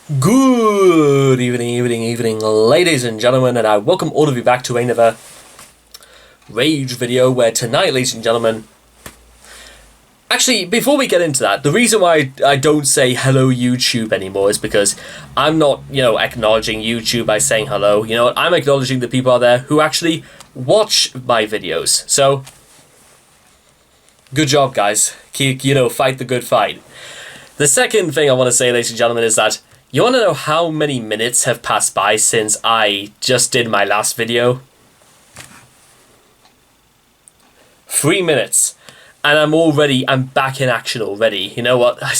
Good evening, ladies and gentlemen, and I welcome all of you back to another Rage video, where tonight, ladies and gentlemen... Actually, before we get into that, the reason why I don't say hello YouTube anymore is because I'm not, acknowledging YouTube by saying hello. I'm acknowledging the people out there who actually watch my videos. So, good job, guys. Keep, fight the good fight. The second thing I want to say, ladies and gentlemen, is that you want to know how many minutes have passed by since I just did my last video? 3 minutes. And I'm back in action already. You know what? I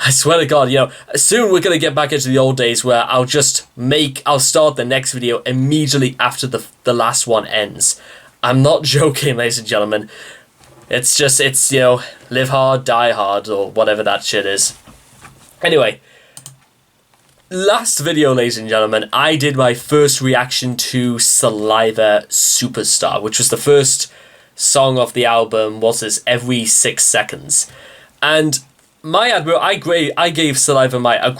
swear to God, soon we're going to get back into the old days where I'll start the next video immediately after the last one ends. I'm not joking, ladies and gentlemen. It's live hard, die hard, or whatever that shit is. Anyway. Last video, ladies and gentlemen, I did my first reaction to Saliva Superstar, which was the first song off the album, Every 6 Seconds. And I gave Saliva a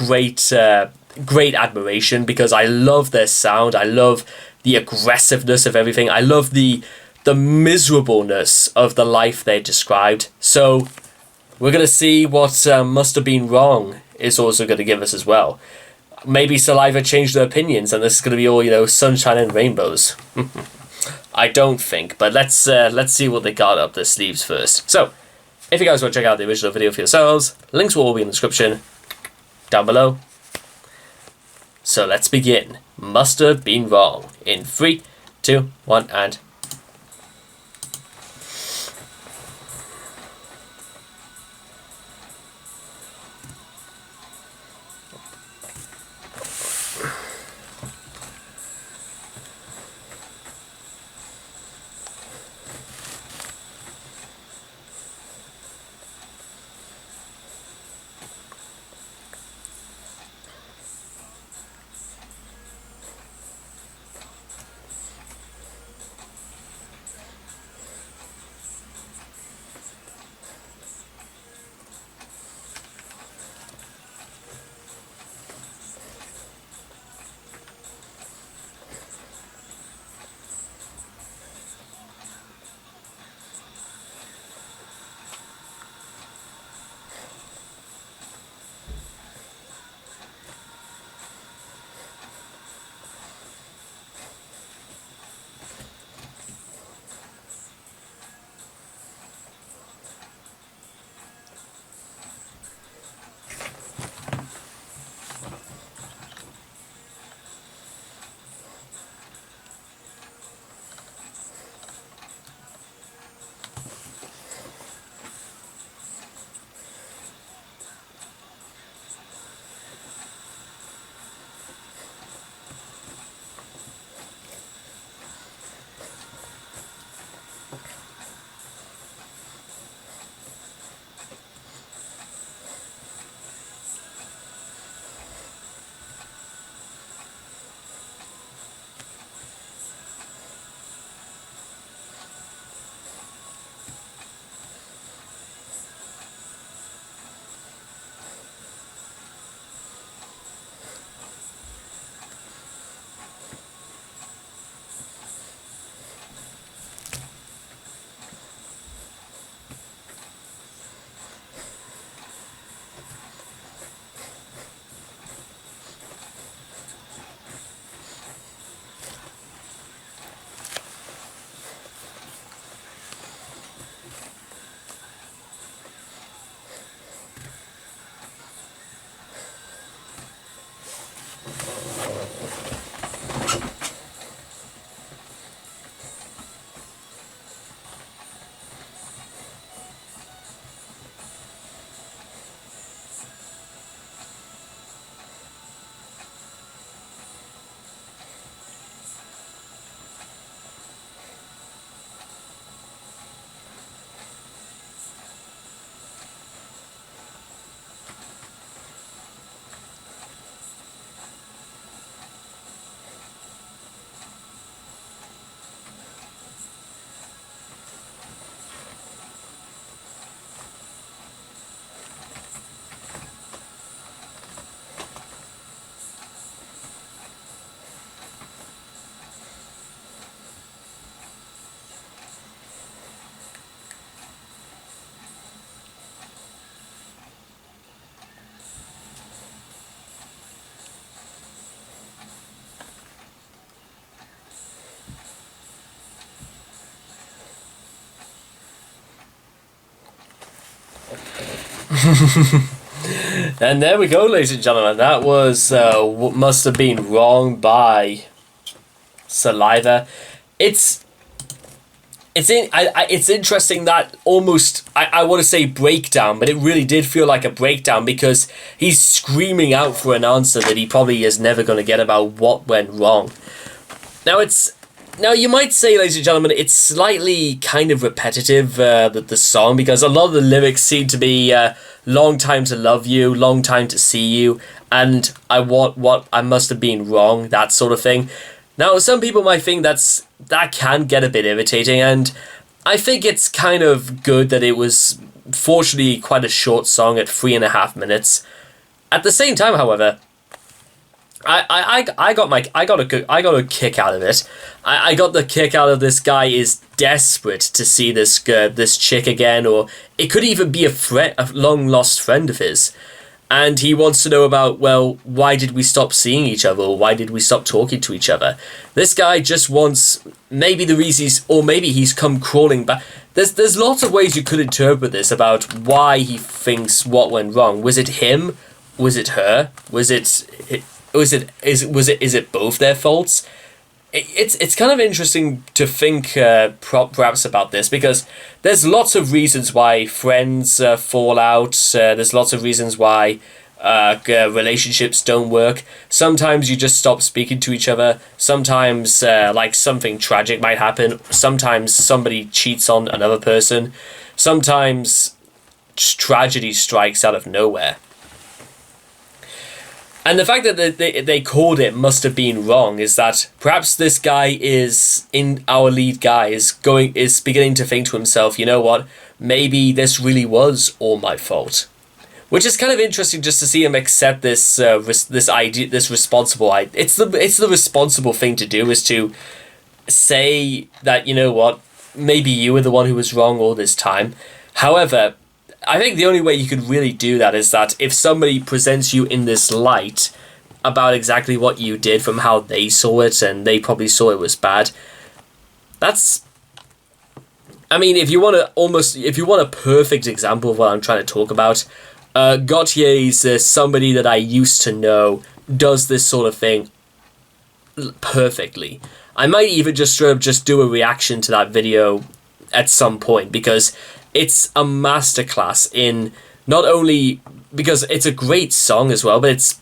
great admiration, because I love their sound, I love the aggressiveness of everything, I love the miserableness of the life they described. So, we're going to see what Musta've Wrong is also going to give us as well. Maybe Saliva changed their opinions and this is going to be all, sunshine and rainbows. I don't think, but let's see what they got up their sleeves first. So, if you guys want to check out the original video for yourselves, links will all be in the description down below. So let's begin. Musta've Wrong. In 3, 2, 1, and... And there we go, ladies and gentlemen. That was what must have been wrong by Saliva. It's interesting that almost I want to say breakdown, but it really did feel like a breakdown because he's screaming out for an answer that he probably is never going to get about what went wrong. Now you might say, ladies and gentlemen, it's slightly kind of repetitive, the song, because a lot of the lyrics seem to be long time to love you, long time to see you, and what I must have been wrong, that sort of thing. Now, some people might think that can get a bit irritating, and I think it's kind of good that it was, fortunately, quite a short song at 3.5 minutes. At the same time, however, I got a kick out of it. I got the kick out of this guy is desperate to see this chick again, or it could even be a long lost friend of his. And he wants to know about, well, why did we stop seeing each other? Or why did we stop talking to each other? This guy just wants, maybe the reasons, or maybe he's come crawling back. There's lots of ways you could interpret this about why he thinks what went wrong. Was it him? Was it her? Is it both their faults? It's kind of interesting to think perhaps about this, because there's lots of reasons why friends fall out. There's lots of reasons why relationships don't work. Sometimes you just stop speaking to each other. Sometimes like something tragic might happen. Sometimes somebody cheats on another person. Sometimes tragedy strikes out of nowhere. And the fact that they called it must have been wrong is that perhaps this guy our lead guy is beginning to think to himself, you know what, maybe this really was all my fault. Which is kind of interesting just to see him accept this idea, this responsible idea. It's the responsible thing to do, is to say that, you know what, maybe you were the one who was wrong all this time. However, I think the only way you could really do that is that if somebody presents you in this light about exactly what you did from how they saw it, and they probably saw it was bad, I mean, if you want a perfect example of what I'm trying to talk about, Gautier's somebody that I used to know does this sort of thing perfectly. I might even just do a reaction to that video at some point, because it's a masterclass in not only because it's a great song as well, but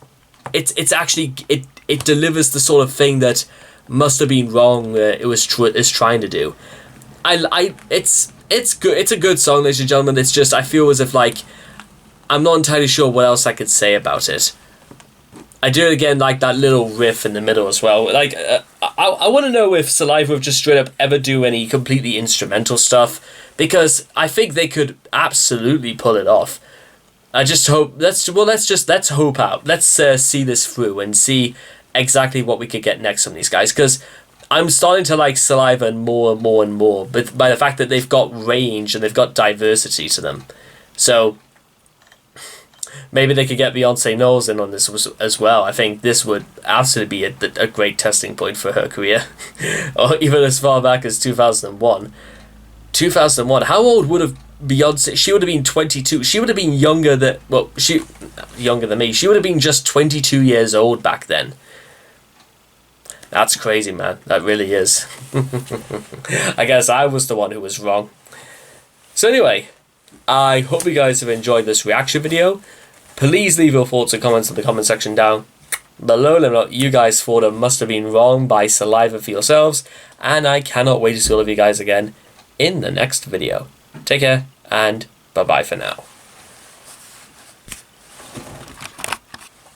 it's actually it delivers the sort of thing that Must Have Been Wrong is trying to do. It's good. It's a good song, ladies and gentlemen. It's just I feel as if I'm not entirely sure what else I could say about it. I do again like that little riff in the middle as well. I want to know if Saliva would just straight up ever do any completely instrumental stuff, because I think they could absolutely pull it off. I just hope let's hope out. Let's see this through and see exactly what we could get next from these guys, because I'm starting to like Saliva more and more and more, but by the fact that they've got range and they've got diversity to them. So maybe they could get Beyonce Knowles in on this as well. I think this would absolutely be a great testing point for her career. Or even as far back as 2001. 2001. How old would have Beyonce? She would have been 22. She would have been younger than me. She would have been just 22 years old back then. That's crazy, man. That really is. I guess I was the one who was wrong. So anyway, I hope you guys have enjoyed this reaction video. Please leave your thoughts and comments in the comment section down below. Let me know what you guys thought of Must Have Been Wrong by Saliva for yourselves. And I cannot wait to see all of you guys again in the next video. Take care, and bye-bye for now.